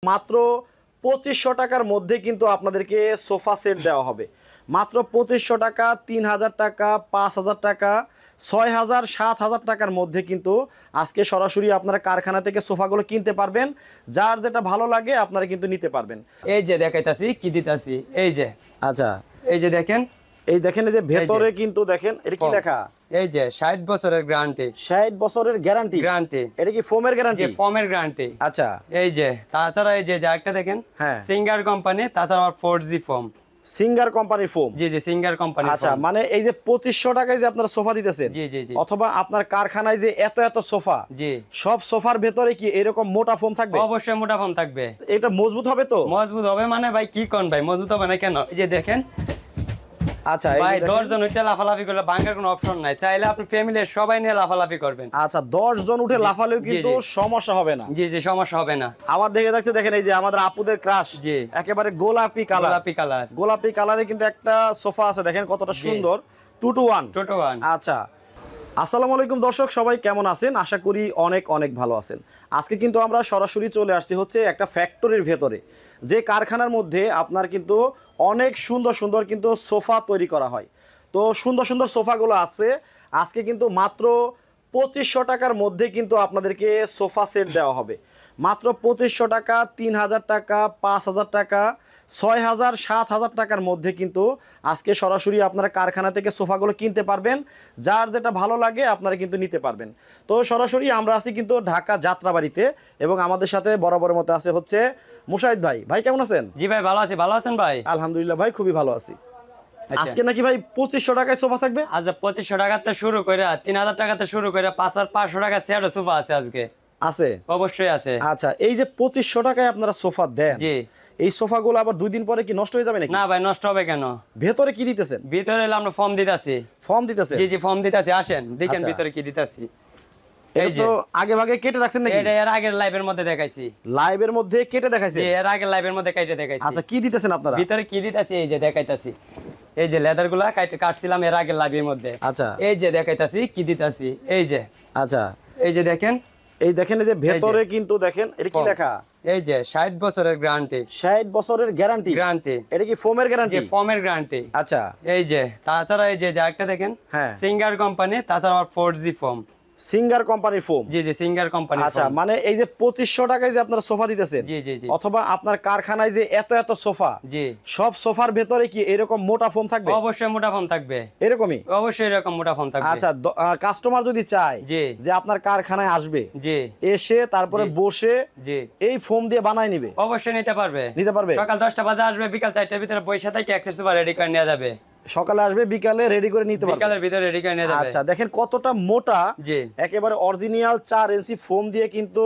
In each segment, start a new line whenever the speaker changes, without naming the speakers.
মাত্র 2500 টাকার মধ্যে কিন্তু আপনাদেরকে সোফা সেট দেওয়া হবে। মাত্র 2500 টাকা, 3000 টাকা, 5000 টাকা, 6000, 7000 টাকার মধ্যে কিন্তু আজকে সরাসরি আপনারা কারখানা থেকে সোফাগুলো কিনতে পারবেন। যার যেটা ভালো লাগে আপনারা কিন্তু নিতে পারবেন।
এই যে দেখাইতাছি কি দিতাছি, এই যে
আচ্ছা,
এই যে দেখেন,
এই দেখেন, এই যে ভেতরে কিন্তু দেখেন এটা কি লেখা,
এই যে 60 বছরের গ্যারান্টি।
60 বছরের গ্যারান্টি।
গ্যারান্টি
এটা কি ফোমের গ্যারান্টি?
যে ফোমের গ্যারান্টি।
আচ্ছা,
এই যে তাছাড়া এই যে আরেকটা দেখেন,
হ্যাঁ,
সিঙ্গার কোম্পানি, তাছাড়া আবার 4G ফোম।
সিঙ্গার কোম্পানির ফোম।
জি জি, সিঙ্গার কোম্পানি।
আচ্ছা, মানে এই যে 2500 টাকায় যে আপনারা সোফা দিতেছেন,
জি জি জি,
অথবা আপনার কারখানায় যে এত এত সোফা,
জি,
সব সোফার ভেতরে কি এরকম মোটা ফোম থাকবে?
অবশ্যই মোটা ফোম থাকবে।
এটা মজবুত হবে তো?
মজবুত হবে মানে ভাই কি কোন ভাই, মজবুত হবে না কেন? এই যে দেখেন।
আচ্ছা,
ভাই 10 জন উঠে লাফালাফি করলে ভাঙার কোনো অপশন নাই, চাইলে আপনি ফ্যামিলির সবাই নিয়ে লাফালাফি করবেন।
আচ্ছা, 10 জন উঠে লাফালেও কিন্তু সমস্যা হবে না।
জি জি, সমস্যা হবে না।
আবার দেখে যাচ্ছে, দেখেন এই যে আমাদের আপুদের ক্রাশ,
জি,
একেবারে গোলাপি কালার।
গোলাপি কালার,
গোলাপি কালারে কিন্তু একটা সোফা আছে, দেখেন কতটা সুন্দর। 2 to 1।
2 to 1।
আচ্ছা, আসসালামু আলাইকুম দর্শক, সবাই কেমন আছেন? আশা করি অনেক অনেক ভালো আছেন। আজকে কিন্তু আমরা সরাসরি চলে আসছি হচ্ছে একটা ফ্যাক্টরির ভেতরে, যে কারখানার মধ্যে আপনার কিন্তু অনেক সুন্দর সুন্দর কিন্তু সোফা তৈরি করা হয়। তো সুন্দর সুন্দর সোফাগুলো আছে। আজকে কিন্তু মাত্র 2500 টাকার মধ্যে কিন্তু আপনাদেরকে সোফা সেট দেওয়া হবে। মাত্র 2500 টাকা, 3000 টাকা, 5000 টাকা, 6000, 7000 টাকার মধ্যে কিন্তু আজকে সরাসরি আপনারা কারখানা থেকে সোফাগুলো কিনতে পারবেন। যার যেটা ভালো লাগে আপনারা কিন্তু নিতে পারবেন। তো সরাসরি আমরা আছি কিন্তু ঢাকা যাত্রাবাড়িতে, এবং আমাদের সাথে বরাবরের মতো আছে হচ্ছে মুশাহিদ ভাই। ভাই কেমন আছেন?
জি ভাই ভালো আছি, ভালো আছেন ভাই?
আলহামদুলিল্লাহ ভাই, খুবই ভালো আছি। আজকে নাকি ভাই 2500 টাকায় সোফা থাকবে?
আচ্ছা, 2500 টাকাতে শুরু করে 3000 টাকাতে শুরু করে 5500 টাকা সেট সোফা আছে আজকে।
আছে,
অবশ্যই আছে।
আচ্ছা, এই যে 2500 টাকায় আপনারা সোফা দেন,
জি,
এই সোফাগুলো আবার 2 দিন পরে কি নষ্ট হয়ে যাবে নাকি?
না ভাই, নষ্ট হবে কেন?
ভেতরে কি দিতেছেন?
ভিতরে আমরা ফর্ম দিতাছি।
ফর্ম দিতেছেন?
জি জি, ফর্ম দিতাছি, আসেন দেখেন
আচ্ছা,
ভিতরে কি দিতাছি।
এই যে আগে ভাগে কেটে রাখছেন নাকি?
এটা এর আগের লাইভের মধ্যে দেখাইছি।
লাইভের মধ্যে কেটে দেখাইছে?
জি, এর আগের লাইভের মধ্যে কেটে দেখাইছি।
আচ্ছা, কি দিতেছেন আপনারা?
ভিতরে কি দিতাছি এই যে দেখাইতাছি। এই যে লেদারগুলা কাটছিলাম এর আগের লাইভের মধ্যে।
আচ্ছা,
এই যে দেখাইতাছি কি দিতাছি, এই যে।
আচ্ছা,
এই যে দেখেন,
এই দেখেন, এই যে ভেতরে কিন্তু দেখেন এটা কি লেখা,
এই যে 60 বছরের গ্যারান্টি।
60 বছরের গ্যারান্টি।
গ্যারান্টি।
এটা কি ফোমের গ্যারান্টি?
যে ফোমের গ্যারান্টি।
আচ্ছা,
এই যে তাছাড়া এই যে আরেকটা দেখেন,
হ্যাঁ,
সিঙ্গার কোম্পানি, তাছাড়া আবার 4G ফোম।
সিঙ্গার কোম্পানির ফোম।
জি জি, সিঙ্গার কোম্পানি।
আচ্ছা, মানে এই যে 2500 টাকায় যে আপনারা সোফা দিতেছেন,
জি জি জি,
অথবা আপনার কারখানায় যে এত এত সোফা,
জি,
সব সোফার ভেতরে কি এরকম মোটা ফোম থাকবে?
অবশ্যই মোটা ফোম থাকবে।
এরকমই?
অবশ্যই এরকম মোটা ফোম থাকবে।
আচ্ছা, কাস্টমার যদি চায়
জি,
যে আপনার কারখানায় আসবে,
জি,
এসে তারপরে বসে
জি,
এই ফোম দিয়ে বানায় নিবে?
অবশ্যই নিতে পারবে।
নিতে পারবে?
সকাল 10টা বাজে আসবে, বিকাল 4টার ভিতরে পয়সা থেকে অ্যাক্সেসরিজ রেডি করে নেওয়া যাবে।
সকালে আসবে, বিকালে রেডি করে নিতে পারবে?
বিকালের ভিতরে রেডি করে নেওয়া যাবে।
আচ্ছা, দেখেন কতটা মোটা।
জি,
একেবারে অরিজিনাল 4 ইঞ্চি ফোম দিয়ে কিন্তু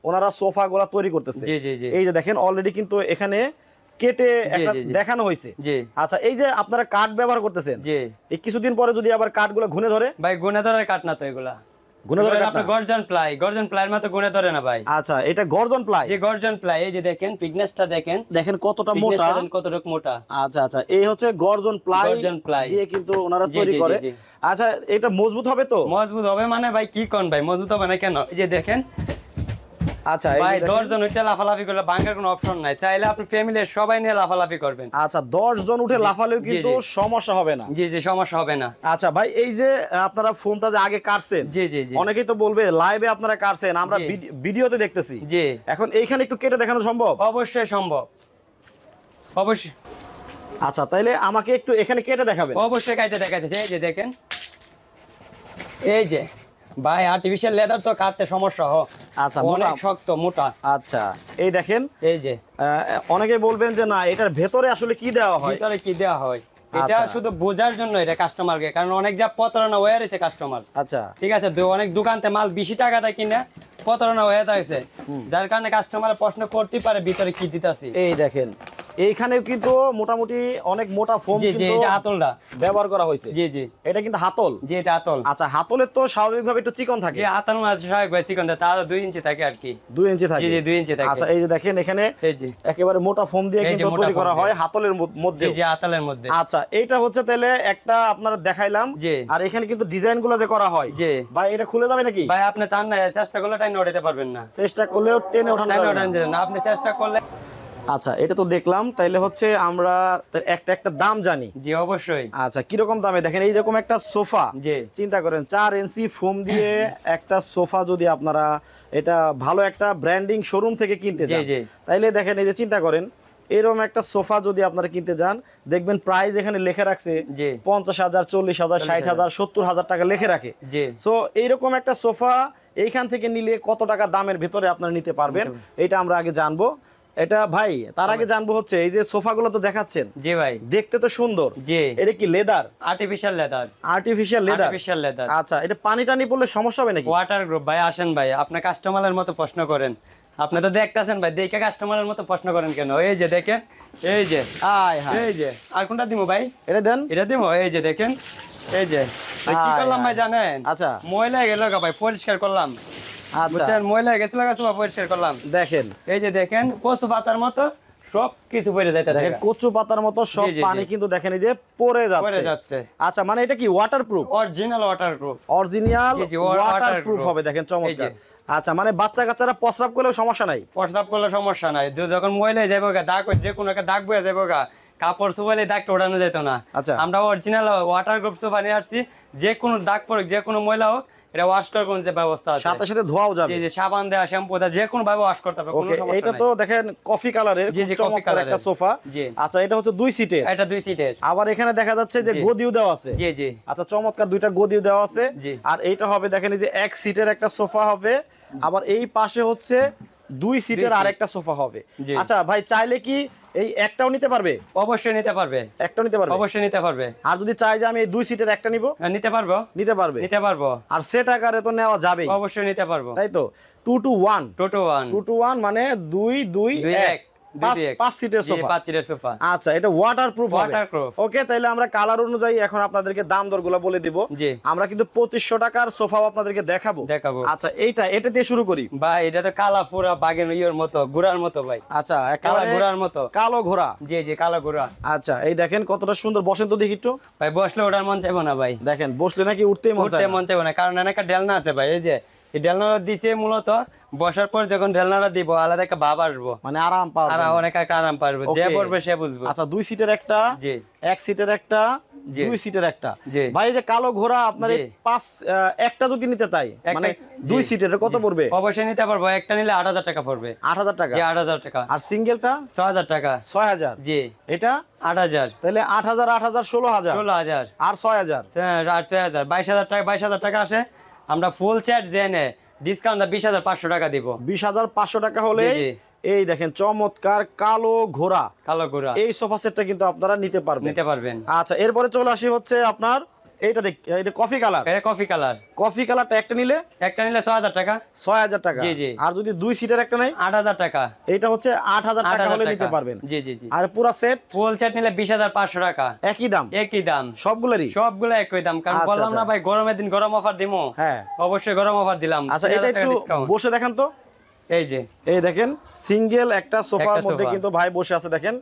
ওনারা সোফা গুলা তৈরি করতেছে।
জি জি জি,
এই যে দেখেন অলরেডি কিন্তু এখানে কেটে একটা দেখানো হয়েছে।
জি,
আচ্ছা, এই যে আপনারা কাঠ ব্যবহার করতেছেন,
জি,
এই কিছুদিন পরে যদি আবার কাঠগুলো ঘুনে ধরে?
ভাই গুণে ধরে কাট না তো এগুলা,
ঘুনে ধরে কাট
আপনি
না?
গর্জন প্লাই, গর্জন প্লাইয়ের মতো গুণে ধরে না ভাই।
আচ্ছা, এটা গর্জন প্লাই।
যে গর্জন প্লাই, এই যে দেখেন থিকনেসটা দেখেন,
দেখেন কতটা মোটা,
কতটুকু মোটা।
আচ্ছা আচ্ছা, এই হচ্ছে গর্জন প্লাই।
গর্জন প্লাই
দিয়ে কিন্তু ওনারা
জি,
তৈরি
জি,
করে।
জি, জি।
আচ্ছা, এটা মজবুত হবে তো?
মজবুত হবে মানে ভাই কি কোন ভাই, মজবুত হবে না কেন? এই যে দেখেন।
আচ্ছা, এই
ভাই
যে দেখেন।
10 জন উঠে লাফালাফি করলে ভাঙার কোনো অপশন নাই, চাইলে আপনি ফ্যামিলির সবাই নিয়ে লাফালাফি করবেন।
আচ্ছা, 10 জন উঠে লাফালেও কিন্তু সমস্যা হবে না?
জি জি, সমস্যা হবে না।
আচ্ছা ভাই, এই যে আপনারা ফোনটা যে আগে কাটছেন,
জি জি জি,
অনেকেই তো বলবে লাইভে আপনারা কাটছেন, আমরা ভিডিওতে দেখতেছি।
জি,
এখন এইখানে একটু কেটে দেখানো সম্ভব?
অবশ্যই সম্ভব, অবশ্যই।
আচ্ছা, তাইলে আমাকে একটু এখানে কেটে দেখাবেন।
অবশ্যই কাটে দেখাচ্ছে। এই যে দেখেন, এই যে ভাই আর্টিফিশিয়াল লেদার তো কাটতে সমস্যা হয়।
আচ্ছা,
অনেক শক্ত মোটা।
আচ্ছা, এই দেখেন,
এই যে
অনেকে বলবেন যে না, এটার ভেতরে আসলে কি দেওয়া হয়?
ভিতরে কি দেওয়া হয় এটা শুধু বোঝার জন্য এটা কাস্টমারকে, কারণ অনেক যা প্রতারণা হয়ে রয়েছে কাস্টমার।
আচ্ছা,
ঠিক আছে, অনেক দোকানতে মাল বেশি টাকাতে কিনে প্রতারণা হয়ে থাকছে, যার কারণে কাস্টমার প্রশ্ন করতে পারে ভিতরে কি দিতাছি।
এই দেখেন এইখানেও কিন্তু মোটামুটি অনেক মোটা ফোম
জি জি
কিন্তু
এটা হাতলটা।
ব্যবহার করা হয়েছে।
জি জি
এটা কিন্তু হাতল।
জি এটা হাতল।
আচ্ছা, হাতলের তো স্বাভাবিকভাবে একটু চিকন থাকে।
জি হাতল মাছ স্বাভাবিক ভাই চিকন থাকে, তাও 2 ইঞ্চি থাকে আর কি।
2 ইঞ্চি থাকে।
জি জি 2 ইঞ্চি থাকে।
আচ্ছা, এই যে দেখেন এখানে
এই যে
একেবারে মোটা ফোম দিয়ে
এই যে
কিন্তু
মোটা
তৈরি করা
ফোম
হয়
দিয়ে।
হাতলের মধ্যে।
জি জি হাতলের মধ্যে।
আচ্ছা, এইটা হচ্ছে তাহলে একটা আপনারা দেখাইলাম।
জি।
আর এখানে কিন্তু ডিজাইন গুলো যে করা হয়,
জি
ভাই এটা খুলে যাবে নাকি?
ভাই আপনি চান না চেষ্টা করলে টাইনে উঠাতে পারবেন না।
চেষ্টা করলেও টেনে ওঠানো
টাইনে
যাবে
উঠানো
না।
যাবে না, আপনি চেষ্টা করলে।
আচ্ছা, এটা তো দেখলাম, তাইলে হচ্ছে আমরা একটা একটা দাম জানি।
জি অবশ্যই।
আচ্ছা, কিরকম দামে দেখেন এইরকম একটা সোফা,
জি
চিন্তা করেন 4 ইঞ্চি ফোম দিয়ে একটা সোফা যদি আপনারা এটা ভালো একটা ব্র্যান্ডিং শোরুম থেকে কিনতে
জি
যান,
জি
তাইলে দেখেন এই যে চিন্তা করেন এরকম একটা সোফা যদি আপনারা কিনতে যান, দেখবেন প্রাইস এখানে লেখা রাখছে
জি
50,000, 40,000, 60,000, 70,000 টাকা লেখে রাখে।
জি
সো এইরকম একটা সোফা এইখান থেকে নিলে কত টাকা দামের ভিতরে আপনারা নিতে পারবেন, এটা আমরা আগে জানবো। এটা ভাই তার আগে জানবো হচ্ছে এই যে সোফাগুলো তো দেখাচ্ছেন,
জি ভাই
দেখতে তো সুন্দর,
জি
এটা কি leather?
Artificial leather.
Artificial leather.
Artificial leather.
আচ্ছা, এটা পানি টানি পড়লে সমস্যা হবে নাকি?
ওয়াটার গ্রুপ ভাই। আসেন ভাই, আপনি কাস্টমারের মতো প্রশ্ন করেন। আপনি তো দেখতেছেন ভাই, দেখে কাস্টমারের মতো প্রশ্ন করেন কেন? এই যে দেখেন, এই যে
আয় হায়,
এই যে আর কোনটা দিমু ভাই?
এটা দেন।
এটা দিমু, এই যে দেখেন, এই যে এই কি
আয়
করলাম ভাই
হায়।
জানেন?
আচ্ছা
ময়লা গেল গা ভাই, পরিষ্কার করলাম।
আচ্ছা,
বুঝছেন, ময়লা গেছিল গা, সব পরিষ্কার করলাম।
দেখেন
এই যে দেখেন কচু পাতার মতো সব কিছু পড়ে যাইতেছে।
দেখেন কচু পাতার মতো সব
জি, জি, জি।
পানি কিন্তু দেখেন এই যে পড়ে
পড়ে
যাচ্ছে।
যাচ্ছে।
আচ্ছা, মানে এটা কি waterproof?
Original waterproof.
Original
জি, জি,
ওয়াটারপ্রুফ
waterproof
হবে, দেখেন
এই
চমৎকার।
যে।
আচ্ছা, মানে বাচ্চা কাচ্চারা প্রস্রাব করলেও সমস্যা নাই।
প্রস্রাব করলে সমস্যা নাই। যখন ময়লা যাবো গা, দাগ যে কোনো একটা দাগ বয়ে যাবো গা, কাপড় চোপাইলে দাগটা ওঠানো যেত না।
আচ্ছা।
আমরা অরিজিনাল ওয়াটার গ্রুপ সোফা নিয়ে আসছি, যে কোনো দাগ পড়ুক, যে কোনো ময়লা হোক, এটা ওয়াশ করার কোনো যে ব্যবস্থা আছে।
সাথে সাথে ধোয়াও যাবে।
জি জি সাবান দেওয়া, শ্যাম্পু দেওয়া, যে কোনো ভাবে ওয়াশ করতে হবে, কোনো
ওকে,
সমস্যা
এটা
নাই।
তো দেখেন কফি কালারের,
জি, জি,
খুব
কফি
চমৎকার
কালারের।
একটা সোফা।
জি।
আচ্ছা, এটা হচ্ছে 2 সিটের।
এটা 2 সিটের।
আবার এখানে দেখা যাচ্ছে যে
জি।
গদিও দেওয়া আছে।
জি জি
আচ্ছা, চমৎকার দুইটা গদিও দেওয়া আছে।
জি।
আর এইটা হবে দেখেন এই যে 1 সিটের একটা সোফা হবে, আবার এই পাশে হচ্ছে 2 সিটের
সিট।
আরেকটা সোফা হবে।
জি।
আচ্ছা ভাই, চাইলে কি এই একটাও নিতে পারবে?
অবশ্যই নিতে পারবে।
একটাও নিতে পারবে?
অবশ্যই নিতে পারবে।
আর যদি চাই যে আমি এই 2 সিটের একটা নিব,
হ্যাঁ, নিতে পারবো।
নিতে পারবে?
নিতে পারবো।
আর সেট আকারে তো নেওয়া যাবে,
অবশ্যই নিতে পারবো।
তাই তো? 2 to 1,
টোটো 1
2 to 1 মানে 2 2
2
1,
1
5 সিটের সোফা।
5 সিটের সোফা।
আচ্ছা, এটা ওয়াটারপ্রুফ হবে।
Waterproof।
ওকে, তাহলে আমরা কালার অনুযায়ী এখন আপনাদেরকে দাম দরগুলো বলে দিব।
জি।
আমরা কিন্তু 2500 টাকার সোফাও আপনাদেরকে দেখাবো।
দেখাবো।
আচ্ছা, এটা দিয়ে শুরু করি।
ভাই এটা তো কালা পুরা বাগের ইয়ের মতো, ঘোড়ার মতো ভাই।
আচ্ছা,
কালা
একেবারে
ঘোড়ার মতো।
কালো ঘোড়া।
জি জি কালা ঘোড়া।
আচ্ছা, এই দেখেন কতটা সুন্দর, বসেন তো দেখি একটু।
ভাই বসলে ওঠার মন চাইবো না ভাই।
দেখেন বসলে নাকি উঠতেই মন
উঠতে
চায় না।
মন চাইবো না, কারণ একটা ডেলনা আছে ভাই। এই যে এই ডেলনাটা দিছে মূলত বসার পর যখন ডেলনাটা দিব আলাদা একটা ভাব আসবো,
মানে আরাম পাওয়া
আর
যাবে।
অনেক একটা আরাম পারবে, যে
Okay।
পড়বে সে বুঝবে।
আচ্ছা, 2 সিটের একটা,
জি
1 সিটের একটা,
জি।
2 সিটের একটা।
জি।
ভাই এই যে কালো ঘোড়া আপনার এই
জি।
5 একটা যদি নিতে তাই মানে
জি।
2 সিটের কত
জি।
পড়বে?
অবশ্যই নিতে পারবো। একটা নিলে 8000 টাকা পড়বে।
8000 টাকা।
জি 8000 টাকা।
আর সিঙ্গেলটা
6000 টাকা।
6000।
জি
এটা
8000
তাহলে 8000 8000 16000
16000
আর 6000।
আর 6000 22000 টাকা। 22000 টাকা আসে। আমরা ফুল চ্যাট জেনে ডিসকাউন্ট 20500 টাকা দিব।
20500 টাকা হলে
জি, জি।
এই দেখেন চমৎকার কালো ঘোড়া
কালো ঘোড়া
এই সোফা সেটটা কিন্তু আপনারা নিতে পারবেন।
নিতে পারবেন।
আচ্ছা, এরপরে চলে আসি হচ্ছে আপনার এইটা এটা কফি কালার।
এটা কফি কালার।
কফি কালারটা একটা নিলে
একটা নিলে 6000 টাকা।
6000 টাকা।
জি, জি।
আর যদি 2 সিটের একটা নেই
8000 টাকা।
এইটা হচ্ছে 8000 টাকা
8000
হলে
টাকা।
নিতে পারবেন।
জি জি জি।
আর পুরো সেট
ফুল চ্যাট নিলে 20500 টাকা।
একই দাম
একই দাম
সবগুলোরই।
সবগুলো একই দাম, কারণ
আচ্ছা,
বললাম না
আচ্ছা।
ভাই গরমের দিন গরম অফার দিমু।
হ্যাঁ।
অবশ্যই গরম অফার দিলাম।
আচ্ছা,
3000
এটা
টাকা
একটু
ডিসকাউন্ট।
বসে দেখেন তো।
এই যে
এই দেখেন সিঙ্গেল একটা সোফার
একটা
মধ্যে
সোফা।
কিন্তু ভাই বসে আছে দেখেন।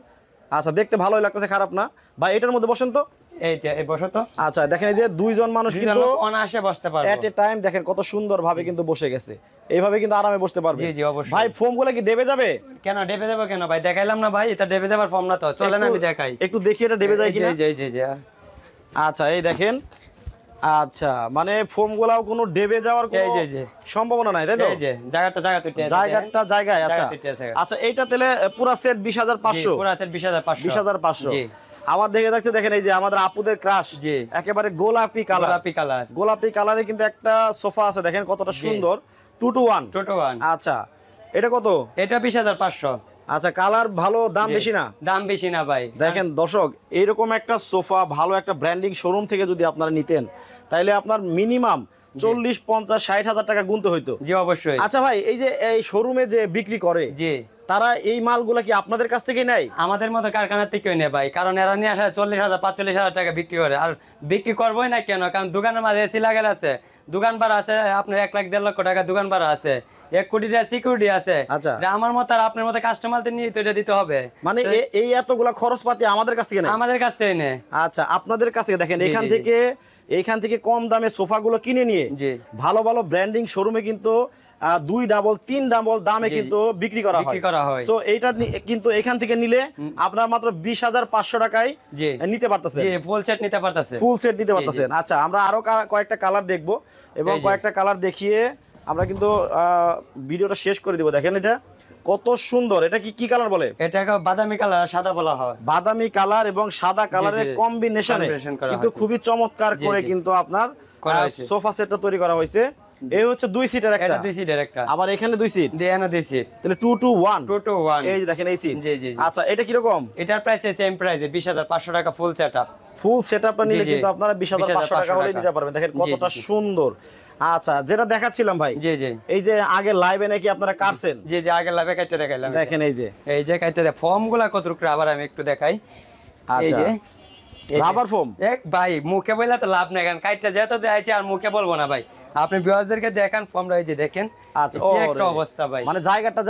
আচ্ছা, দেখতে ভালোই লাগতেছে, খারাপ না ভাই। এটার মধ্যে বসেন তো।
এই যে এই বসো তো।
আচ্ছা, দেখেন এই যে দুইজন মানুষ
দুইজন
কিন্তু
লোক অনায়াসে বসতে পারবে।
এট এ টাইম দেখেন কত সুন্দর ভাবে কিন্তু বসে গেছে। এইভাবে কিন্তু আরামে বসতে পারবে।
জি, জি, অবশ্যই।
ভাই ফোম গুলো কি ডেবে যাবে?
কেন ডেবে যাবো কেন ভাই? দেখাইলাম না ভাই, এটা ডেবে যাবার ফর্ম না তো। চলেন আমি দেখাই।
একটু দেখি এটা ডেবে যায়
এই যে,
কিনা।
এই যে, এই যে, এই যে।
আচ্ছা, এই দেখেন। আচ্ছা, মানে ফোম গুলাও কোনো ডেবে যাওয়ার কোনো
এই যে, এই যে।
সম্ভাবনা নাই, তাই তো?
এই যে জায়গা তুই
জায়গাটা জায়গায়। আচ্ছা
জায়গা তুইতে আছে।
আচ্ছা, এইটা তাহলে পুরো সেট 20500।
পুরো আছে 20500।
20500।
জি।
আবার দেখে যাচ্ছে দেখেন এই যে আমাদের আপুদের ক্রাশ,
জি।
একেবারে গোলাপি কালার।
গোলাপি কালার।
গোলাপি কালারে কিন্তু একটা সোফা আছে, দেখেন কতটা
জি।
সুন্দর। 2 to 1।
টোটো 1।
আচ্ছা, এটা কত?
এটা 20500।
আচ্ছা, কালার ভালো, দাম
জি।
বেশি না?
দাম বেশি না ভাই।
দেখেন দর্শক, এইরকম একটা সোফা ভালো একটা ব্র্যান্ডিং শোরুম থেকে যদি আপনারা নিতেন, তাইলে আপনার মিনিমাম 40 50 60 হাজার টাকা গুনতে হইতো।
জি অবশ্যই।
আচ্ছা ভাই, এই যে এই শোরুমে যে বিক্রি করে
জি
তারা এই মালগুলা কি আপনাদের কাছ থেকেই নেয়?
আমাদের মতো কারখানার থেকেই নেয় ভাই, কারণ এরা নিয়ে আসে 40,000 45,000 টাকা বিক্রি করে। আর বিক্রি করবোই না কেন, কারণ দোকানের মাঝে এসি লাগানো আছে, দোকান ভাড়া আছে আপনার 1 লাখ 1.5 লক্ষ টাকা দোকান ভাড়া আছে, 1 কোটি টাকা সিকিউরিটি আছে।
আচ্ছা।
এটা আমার মতো আর আপনার মতো কাস্টমারদের নিয়ে তো এটা দিতে হবে,
মানে এই এতগুলা খরচপাতি আমাদের কাছ থেকে নেয়?
আমাদের কাছ থেকে নেয়।
আচ্ছা, আপনাদের কাছ থেকে দেখেন,
জি,
এখান
জি,
থেকে এইখান থেকে কম দামে সোফাগুলো কিনে নিয়ে
জি।
ভালো ভালো ব্র্যান্ডিং শোরুমে কিন্তু 2 ডাবল 3 ডাবল দামে
জি,
কিন্তু বিক্রি করা
বিক্রি করা হয়।
সো এইটা কিন্তু এখান থেকে নিলে আপনার মাত্র 20,500 টাকায়
জি
নিতে পারতেছেন,
জি ফুল সেট নিতে পারতেছে।
ফুল সেট নিতে
জি, জি।
পারতেছেন। আচ্ছা, আমরা আরো কয়েকটা কালার দেখবো এবং
এই যে।
কয়েকটা কালার দেখিয়ে আমরা কিন্তু ভিডিওটা শেষ করে দিব। দেখেন এটা কত সুন্দর, এটা কি কালার বলে?
এটাকে বাদামি কালার সাদা বলা হয়।
বাদামি কালার এবং সাদা কালারের
জি।
কম্বিনেশনে
Combination করা
কিন্তু
হয়েছে।
খুবই চমৎকার
জি,
করে
জি।
কিন্তু আপনার
করা হয়েছে।
সোফা সেটটা তৈরি করা হয়েছে। এই হচ্ছে 2 সিটের একটা,
এটা 2 সিটের একটা,
আবার এখানে 2 সিট,
দেয়ানো 2 সিট,
তাহলে 2 to 1।
2 to 1।
এই যে দেখেন এই সিট।
জি, জি, জি।
আচ্ছা, এটা কি রকম?
এটার প্রাইস সেম প্রাইসে 20,500 টাকা ফুল সেটআপ।
ফুল সেটআপটা নিলে
জি, জি।
কিন্তু আপনারা 20,500 টাকা হলে নিতে পারবেন। দেখেন
জি,
কতটা
জি, জি।
সুন্দর। আচ্ছা, যেটা দেখাচ্ছিলাম ভাই,
জি জি
এই যে আগে লাইভে নাকি আপনারা কাটছেন,
জি জি আগে লাভে কাটতে দেখাইলাম।
দেখেন এই যে
এই যে কাটতে দেখ ফর্ম গুলা কত রকম, আবার আমি একটু দেখাই। এই
আচ্ছা,
যে এই যে।
Rubber foam.
এক ভাই মুখে বললে তো লাভ নাই, কারণ কাটতে যেহেতু দেখাইছি আর মুখে বলবো না ভাই, আপনি ভিউয়ারদেরকে দেখান ফর্মটা। এই যে দেখেন
আচ্ছা,
কি একটা
ওরে।
অবস্থা ভাই,
মানে জায়গাটা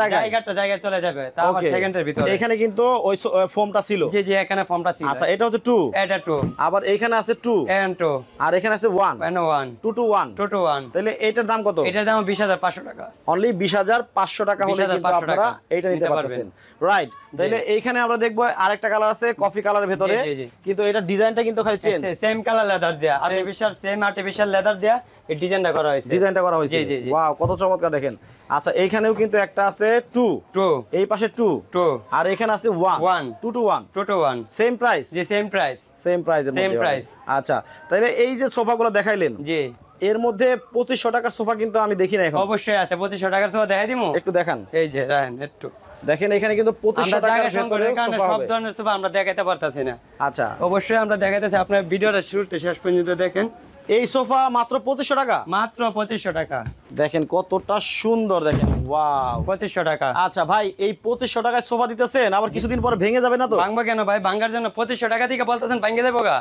জায়গায় চলে যাবে, তা আবার
Okay.
সেকেন্ডের ভিতরে।
এখানে কিন্তু ওই ফোমটা ছিল।
জি জি এখানে ফর্মটা ছিল।
আচ্ছা, এটা হচ্ছে 2,
এটা 2
আবার এখানে আছে 2,
and 2
আর এখানে আছে 1,
and 1
2 to 1।
2 to 1।
তাহলে এটার দাম কত?
এটার দাম 20,500 টাকা।
অনলি 20,500 টাকা হলে কিন্তু
20,500
আপনারা
টাকা
এটা নিতে
নিতে
পারতেছেন, রাইট? তাহলে এইখানে আমরা দেখবো আরেকটা কালার আছে কফি কালারের ভেতরে,
জি, জি।
কিন্তু এটা ডিজাইনটা কিন্তু খালি চেঞ্জ,
সেম কালার লেদার দেয়া, আর্টিফিশিয়াল লেদার দেয়া এই ডিজাইনটা করা হয়েছে।
ডিজাইনটা করা হয়েছে।
জি, জি, জি।
ওয়াও, কত চমৎকার দেখেন। আচ্ছা, এইখানেও কিন্তু একটা আছে 2,
2
এই পাশে 2,
2
আর এখানে আছে 1,
1
2 to 1।
2 to 1।
Same price?
G same price.
Same প্রাইসের
Same
মধ্যে হবে।
price।
আচ্ছা, তাহলে এই যে সোফাগুলো দেখাইলেন,
জি
এর মধ্যে 2500 টাকার সোফা কিন্তু আমি দেখি না এখন,
অবশ্যই আছে। 2500 টাকার সোফা দেখাই দিমু।
একটু দেখান।
এই যে রায়ন একটু
দেখেন এখানে কিন্তু 2500
আমরা
টাকার
জায়গা সংকটের
ভেতরে
কারণে
সোফা
সব
হবে।
ধরনের সোফা আমরা দেখাইতে পারতাছি না।
আচ্ছা,
অবশ্যই আমরা দেখাইতেছি, আপনার ভিডিওটা শুরুতে শেষ পর্যন্ত দেখেন।
এই সোফা মাত্র 2500 টাকা।
মাত্র 2500 টাকা।
দেখেন কতটা সুন্দর, দেখেন ওয়াও।
2500 টাকা।
আচ্ছা ভাই, এই 2500 টাকায় সোফা দিতেছেন, আবার কিছুদিন পরে ভেঙে যাবে না তো?
ভাঙবো কেন ভাই, ভাঙার জন্য 2500 টাকা থেকে বলতেছেন ভাঙে দেবো গা?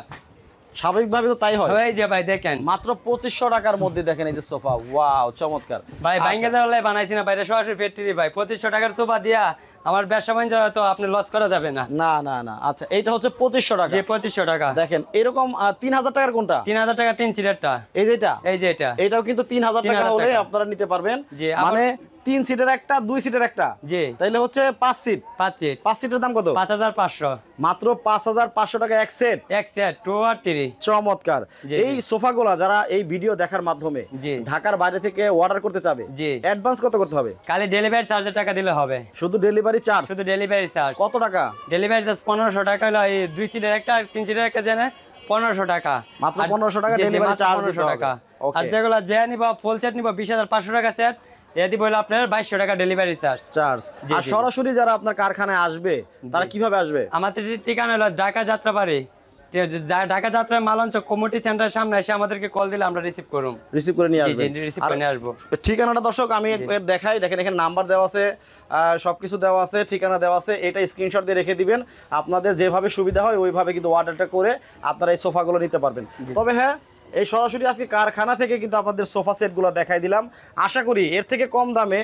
স্বাভাবিকভাবে তো তাই হয়।
এই যে ভাই দেখেন
মাত্র 2500 টাকার মধ্যে দেখেন এই যে সোফা, ওয়াও চমৎকার।
ভাই ভাঙে দেওয়ালে বানাইছি না বাইরে, সরাসরি ফ্যাক্টরি ভাই। 2500 টাকার সোফা দিয়া আমার ব্যবসা বাণিজ্য তো আপনি লস করা যাবে না।
না না না, আচ্ছা এইটা হচ্ছে 2500 টাকা।
যে 2500 টাকা।
দেখেন এরকম 3000 টাকার কোনটা?
3000 টাকা 3 সিটারটা।
এই যে এটা,
এই যে এটা।
এটাও কিন্তু 3000 টাকা
3000
হলে
টাকা।
আপনারা নিতে পারবেন।
জি, আবার-
মানে 3 সিটের একটা, 2 সিটের একটা,
জি
তাইলে হচ্ছে 5 সিট।
5 সিট
5 সিটের দাম কত?
5500।
মাত্র 5500 টাকা এক সেট।
এক সেট 2 আর 3।
চমৎকার।
জি,
এই
জি।
সোফাগুলা যারা এই ভিডিও দেখার মাধ্যমে
জি।
ঢাকার বাইরে থেকে অর্ডার করতে চাবে,
জি।
অ্যাডভান্স কত করতে হবে?
খালি ডেলিভারি চার্জের টাকা দিলে হবে।
শুধু ডেলিভারি চার্জ
শুধু ডেলিভারি চার্জ।
কত টাকা?
ডেলিভারি চার্জ 1500 টাকা হলো। এই 2 সিটের একটা আর 3 সিটের একটা জেনে 1500 টাকা।
মাত্র
আর-
1500 টাকা
জি, জি,
ডেলিভারি
মাত্র
চার্জ
1500
দিতে
টাকা।
হবে।
আর
ওকে।
যেগুলো যে নিবা ফুল সেট নিবা 20500 টাকা সেট, এ দিব হলো আপনার 2200 টাকা ডেলিভারি চার্জ।
চার্জ।
জি,
আর
জি।
সরাসরি যারা আপনার কারখানায় আসবে তারা কিভাবে আসবে?
আমাদের ঠিকানা হলো ঢাকা যাত্রাবাড়ি। ঢাকা যাত্রা মালঞ্চ কমিউনিটি সেন্টারের সামনে এসে আমাদেরকে কল দিলে আমরা রিসিভ করুম।
রিসিভ করে নিয়ে
জি
আসবেন।
জি রিসিভ
আর
করে নিয়ে আসবো।
ঠিকানাটা দর্শক আমি একবার দেখাই। দেখেন এখানে নাম্বার দেওয়া আছে, সবকিছু দেওয়া আছে, ঠিকানা দেওয়া আছে। এটা স্ক্রিনশট দিয়ে রেখে দিবেন। আপনাদের যেভাবে সুবিধা হয় ওইভাবে কিন্তু অর্ডারটা করে আপনারা এই সোফাগুলো নিতে পারবেন। তবে হ্যাঁ, এই সরাসরি আজকে কারখানা থেকে কিন্তু আপনাদের সোফা সেটগুলো দেখাই দিলাম। আশা করি এর থেকে কম দামে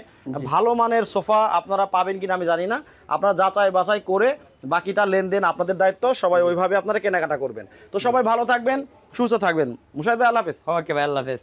ভালো মানের সোফা আপনারা পাবেন কিনা আমি জানি না। আপনারা যাচাই বাছাই করে বাকিটা লেনদেন আপনাদের দায়িত্ব। সবাই ওইভাবে আপনারা কেনাকাটা করবেন। তো সবাই ভালো থাকবেন, সুস্থ থাকবেন। মুশাহিদ ভাই, আল্লাহ হাফেজ।
ওকে ভাই, আল্লাহ হাফেজ।